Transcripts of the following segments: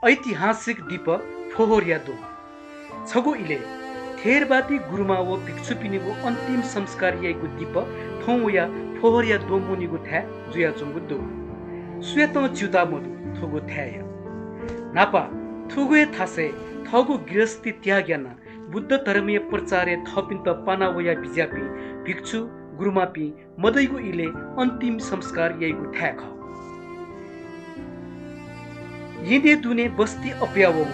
ऐतिहासिक दीप फोहोरिया दो छगो इले थेरबादी गुरुमा वो भिक्षु पिनिगो अंतिम संस्कार याइगो दीप थौया फोहोरिया दो मुनिगो थ्या जुया चुंगो दो स्वेतो च्युता मधु थुगो थ्याय नापा थुगुए थासे थगो गृहस्थी त्याग्याना बुद्ध धर्मीय प्रचारे थपिन्त पानावया बिजापी भिक्षु गुरुमापी मदैगो इले अंतिम संस्कार याइगो थ्या ख यिदे दुने बस्ती अप्यावो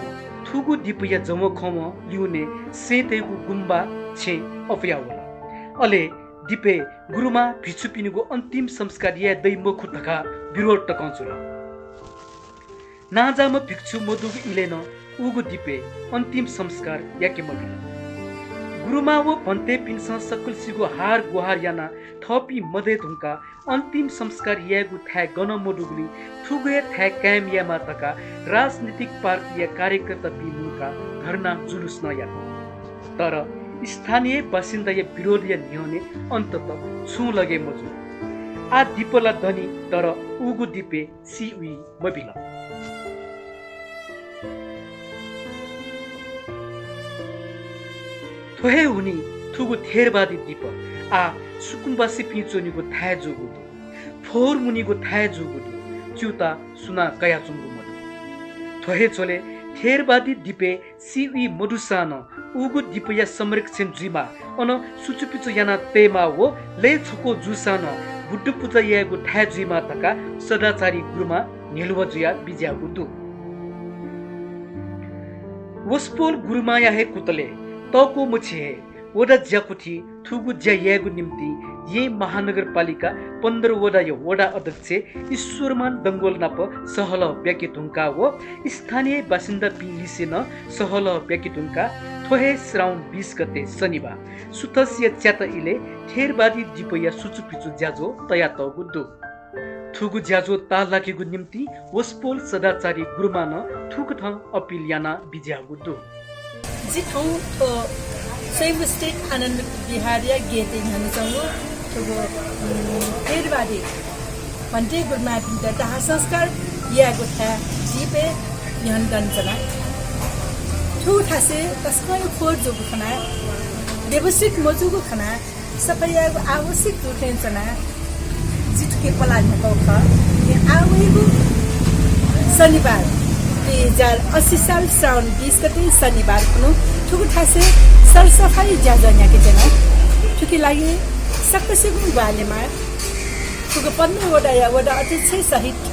थुगु दिपया जमो खम लिउने सेतेगु गुम्बा छे अप्यावो अले दिपे गुरुमा भिक्षु पिनुगो अंतिम संस्कार या दै मखु तका विरोध टकाउँछु नाजाम भिक्षु मधुगु इलेन उगु दिपे अंतिम संस्कार याके मदि गुरुमा वो भन्ते पिन्स सकुलसिगु हार गुहार याना थपी मदे धुंका अंतिम संस्कार यागु थ्या गन मडुगली थुगे थ्या कायम यामा तका राजनीतिक पार्टी या कार्यकर्ता बिमुका धरना जुलुस नया तर स्थानीय बासिन्दा या विरोधी नियने अन्तत छु लगे मजु आ दीपला धनी तर उगु दिपे सिउई मबिल थोहे हुनी थुगु थेरबादी दीप आ सुकुम्बासी पिचोनीको थाय जोगुदु फोहोर मुनिको थाय जोगुदु च्युता सुना कया चुंगु मधु थोहे चोले थेरबादी दिपे सिउई मधुसान उगु दिपया संरक्षण जुमा अन सुचुपिचो याना तेमा वो ले छुको जुसान बुड्डु पुजा यागु थाय जुमा तका सदाचारी गुरुमा नेलुवा जुया बिज्यागु दु वस्पोल गुरुमाया हे कुतले तको मुछे वडा ज्याकुथी थुगु ज्यायागु निम्ति ये महानगरपालिका 15 वडा यो वडा अध्यक्ष ईश्वरमान दंगोल नाप सहल ब्याकी तुंका वो स्थानीय बासिन्दा पिलिसेन सहल ब्याकी तुंका थोहे श्रावण 20 गते शनिबार सुतसिया च्याता इले थेरबादी दिपया सुचुपिचु ज्याजो तया तगु दु थुगु ज्याजो ता लागेगु निम्ति वस्पोल सदाचारी गुरुमान थुगु थ अपिल याना बिज्यागु दु जिथौ सैव स्टेट आनन्द बिहारिया गेटिङ हनुसँग थुगो थेरबादी भन्टे गुरुमा पिन्टा दाह संस्कार यागो था जीपे यहन गन्छना थु थासे तस्मै फोर जोगु खना व्यवस्थित मजुगु खना सपयागु आवश्यक दुखेन्चना जितके पलान कौख ये आवेगु शनिबार 2080 साल श्रावण 20 गते शनिबार कुनो थुगु थासे सरसफाई ज्याजन्या के जना थुकी लागि सक्कसिगु बालेमा थुगु 15 वडा या वडा अध्यक्ष सहित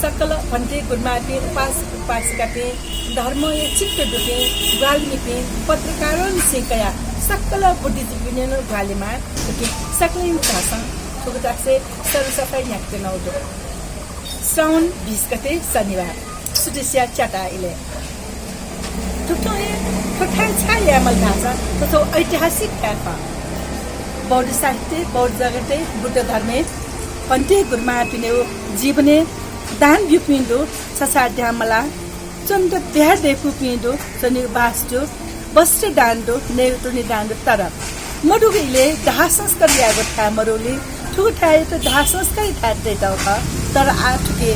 सकल भन्ते गुरुमापी उपासिका पे धर्म या चित्त दुखे गालमी पे पत्रकारन सिकया सकल बुद्धिजीवी ने गालेमा थुकी सकलै भाषा थुगु थासे सरसफाई याके नौदो श्रावण 20 गते शनिबार सुदिसिया च्याता इले थुक्थै छाया मलधासा तो ऐतिहासिक ख्यापा बौद्ध साहित्य बौद्ध जगते बुद्ध धर्मे भन्ते गुरुमा पिने जीवने दान बिपिन्दो ससा ड्यामला चन्द ब्याह देखु पिन्दो चनि बास्टो वस्त्र दान्दो नेउतुनि दान्दो तर मडुगीले दाह संस्कार यागो था मरुली ठुठाए तो दाह संस्कार था देता तर आ ठुके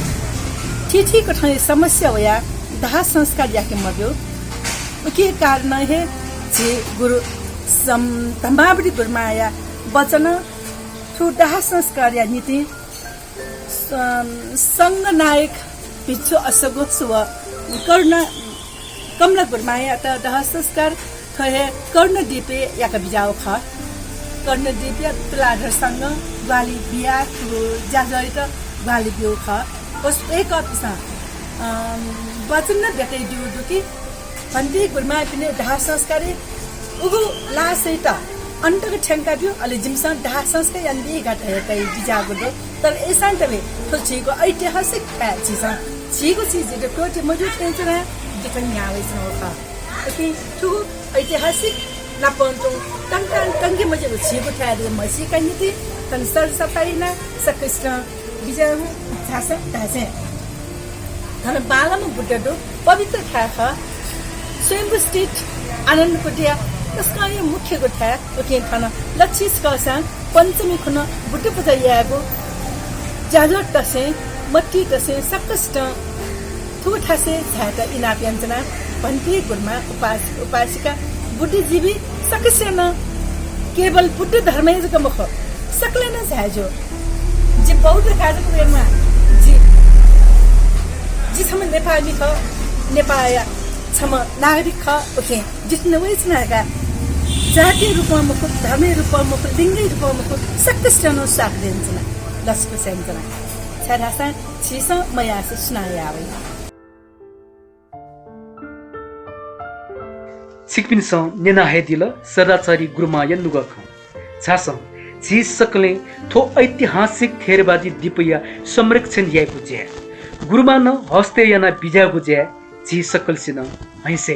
ठिठी कठै समस्या होया दाह संस्कार याके मर्यो के कारण है जे गुरु तम्बाबडी गुरुमाया वचन थु दाह संस्कार या नीति संघ नायक भिक्षु असगो सुव कर्ण कमला गुरुमाया त दाह संस्कार थहे कर्ण दीपे याका बिजाउ ख कर्ण दीप या तुलाधर संघ ग्वाली बिया जाजरी त ग्वाली बिउ ख बस एक अपिसा वचन न भेटै दिउ दुकी भन्ते गुरुमा पिने दाह संस्कारी उगु लासैत अन्तक ठ्याङ्का दियो अलि जिमसा दाह संस्कार यन्दि घाट हेतै बिजागु दो तर एसान्तले थोचीको ऐतिहासिक चीज चीको चीज द कोटे मजु टेन्सन दिकन यावे छ ओके थु ऐतिहासिक नापन्तो तंगे मजु चीको थाले मसी कनिति तन सर सफाइना सकृष्ण बिजागु थासा थासे धन बालम बुद्धदो पवित्र थाखा स्वयं स्टेट आनन्द कुटिया त्यसका यो मुख्य गोठा ओके खान लक्षित कसा पञ्चमी खुन बुद्ध पूजा यागो जाजर तसे मट्टी तसे सकस्ट थु ठासे छाता इनाप्यान्जना भन्थे गुरमा उपासिका बुद्धिजीवी सकसेन केवल बुद्ध धर्मैजको मुख सकले न झाजो जे बौद्ध काजको बेरमा जी छम नेपाली ख नेपाया छम नागरिक ख ओके जितने वैचनाका जातीय रूपमा मुख धर्मीय रूपमा मुख लिङ्गी रूपमा मुख सकसेन साथ दिन्छना लस्को सेन्जना छाडासा छिस मयास सुनायावे सिक्पिनसं नेना हेदिल सदाचारी गुरुमाय नुगख छासं जी सकले थो ऐतिहासिक थेरबादी दिपया संरक्षण याइपुजे गुरुमा न हस्ते याना बिजा गुजे जी सकलसिन हैसे